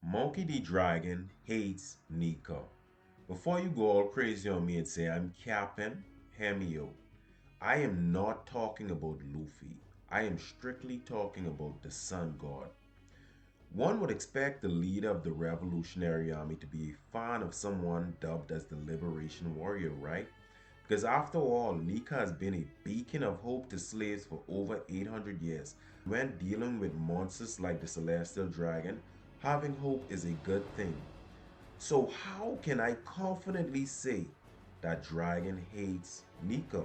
Monkey D. Dragon hates Nika. Before you go all crazy on me and say I'm capping, hear me out. I am not talking about Luffy. I am strictly talking about the Sun God. One would expect the leader of the Revolutionary Army to be a fan of someone dubbed as the Liberation Warrior, right? Because after all, Nika has been a beacon of hope to slaves for over 800 years. When dealing with monsters like the Celestial Dragon, having hope is a good thing. So how can I confidently say that Dragon hates Nika?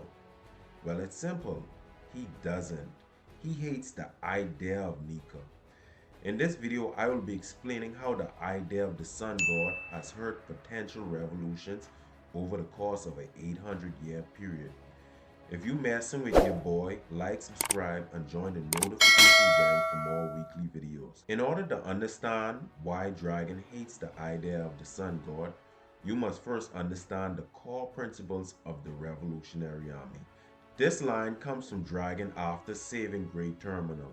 Well, it's simple. He doesn't. He hates the idea of Nika. In this video, I will be explaining how the idea of the Sun God has hurt potential revolutions over the course of an 800-year period. If you messing with your boy, like, subscribe, and join the notification gang for more weekly videos. In order to understand why Dragon hates the idea of the Sun God, you must first understand the core principles of the Revolutionary Army. This line comes from Dragon after saving Great Terminal.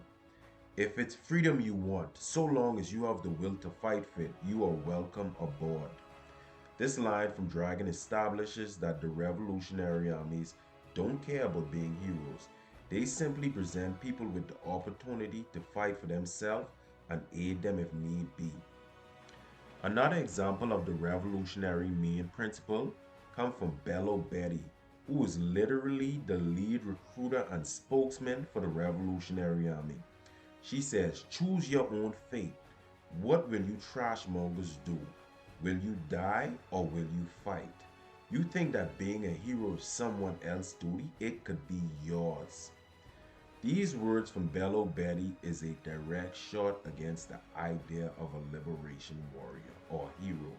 If it's freedom you want, so long as you have the will to fight for it, you are welcome aboard. This line from Dragon establishes that the revolutionary armies don't care about being heroes. They simply present people with the opportunity to fight for themselves and aid them if need be. Another example of the revolutionary main principle comes from Bello Betty, who is literally the lead recruiter and spokesman for the Revolutionary Army. She says, choose your own fate. What will you trashmongers do? Will you die or will you fight? You think that being a hero is someone else's duty? It could be yours. These words from Bello Betty is a direct shot against the idea of a liberation warrior or hero.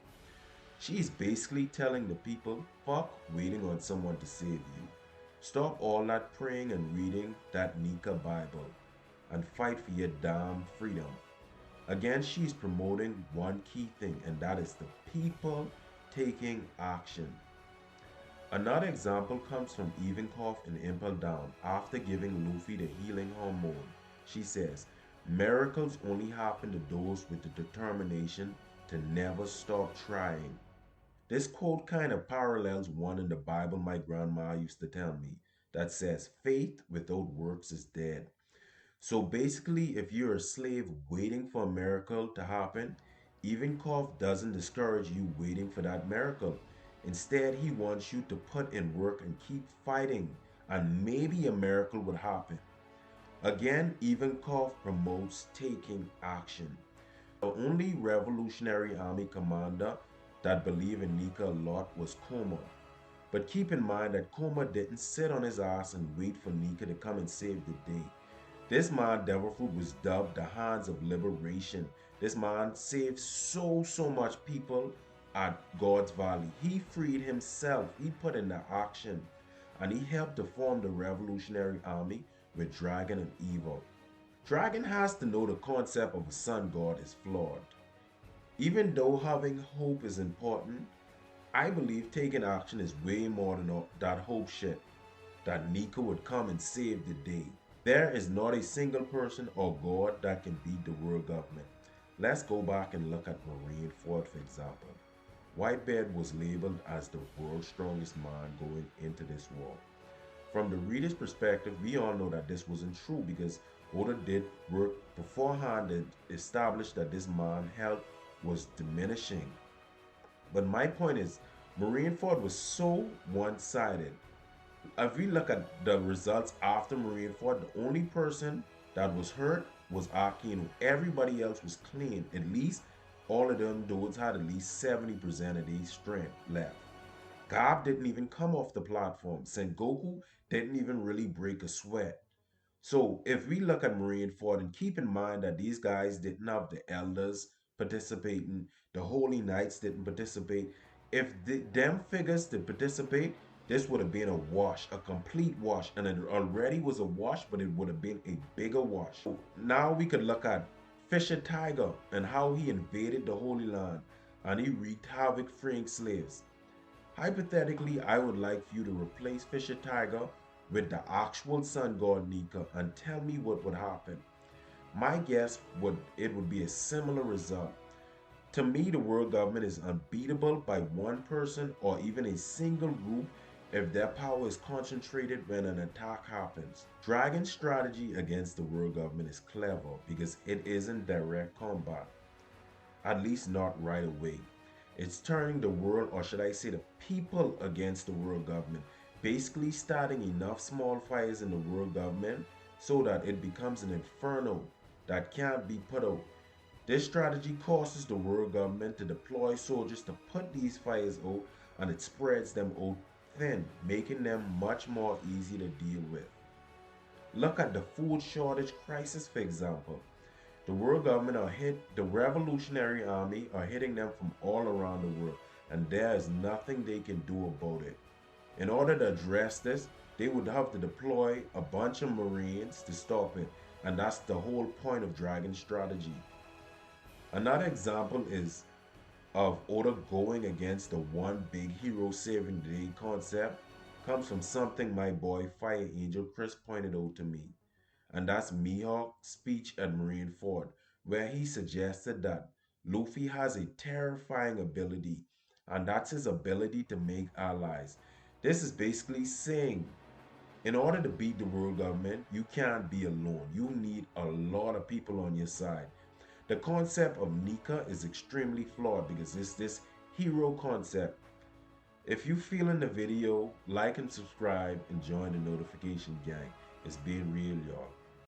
She's basically telling the people, fuck waiting on someone to save you. Stop all that praying and reading that Nika Bible and fight for your damn freedom. Again, she's promoting one key thing, and that is the people taking action. Another example comes from Ivankov in Impel Down after giving Luffy the healing hormone. She says, miracles only happen to those with the determination to never stop trying. This quote kind of parallels one in the Bible my grandma used to tell me that says, faith without works is dead. So basically, if you're a slave waiting for a miracle to happen, Ivankov doesn't discourage you waiting for that miracle. Instead, he wants you to put in work and keep fighting, and maybe a miracle would happen. Again, Ivankov promotes taking action. The only Revolutionary Army commander that believed in Nika a lot was Koma. But keep in mind that Koma didn't sit on his ass and wait for Nika to come and save the day. This man, Devilfruit, was dubbed the Hands of Liberation. This man saved so much people at God's Valley. He freed himself. He put in the action. And he helped to form the Revolutionary Army with Dragon and Evil. Dragon has to know the concept of a sun god is flawed. Even though having hope is important, I believe taking action is way more than that hope shit that Nika would come and save the day. There is not a single person or god that can beat the world government. Let's go back and look at Marineford for example. Whitebeard was labeled as the world's strongest man going into this war. From the reader's perspective, we all know that this wasn't true because Oda did work beforehand to establish that this man's health was diminishing. But my point is, Marineford was so one-sided. If we look at the results after Marineford, the only person that was hurt was Akino. Everybody else was clean. At least all of them dudes had at least 70% of their strength left. Garp didn't even come off the platform. Sengoku didn't even really break a sweat. So if we look at Marineford and keep in mind that these guys didn't have the elders participating, the holy knights didn't participate. If them figures did participate, this would have been a wash, a complete wash, and it already was a wash, but it would have been a bigger wash. So now we could look at Fisher Tiger and how he invaded the Holy Land and he wreaked havoc freeing slaves. Hypothetically, I would like for you to replace Fisher Tiger with the actual sun god Nika and tell me what would happen. My guess would be a similar result. To me, the world government is unbeatable by one person or even a single group if their power is concentrated when an attack happens. Dragon's strategy against the world government is clever because it isn't direct combat, at least not right away. It's turning the world, or should I say the people, against the world government, basically starting enough small fires in the world government so that it becomes an inferno that can't be put out. This strategy causes the world government to deploy soldiers to put these fires out, and it spreads them out thin, making them much more easy to deal with. Look at the food shortage crisis, for example. The world government are hit, the Revolutionary Army are hitting them from all around the world, and there is nothing they can do about it. In order to address this, they would have to deploy a bunch of Marines to stop it, and that's the whole point of Dragon strategy. Another example is of Oda going against the one big hero saving the day concept comes from something my boy Fire Angel Chris pointed out to me, and that's Mihawk's speech at Marineford, where he suggested that Luffy has a terrifying ability, and that's his ability to make allies. This is basically saying, in order to beat the world government, you can't be alone. You need a lot of people on your side. The concept of Nika is extremely flawed because it's this hero concept. If you feel in the video, like and subscribe and join the notification gang. It's been real, y'all.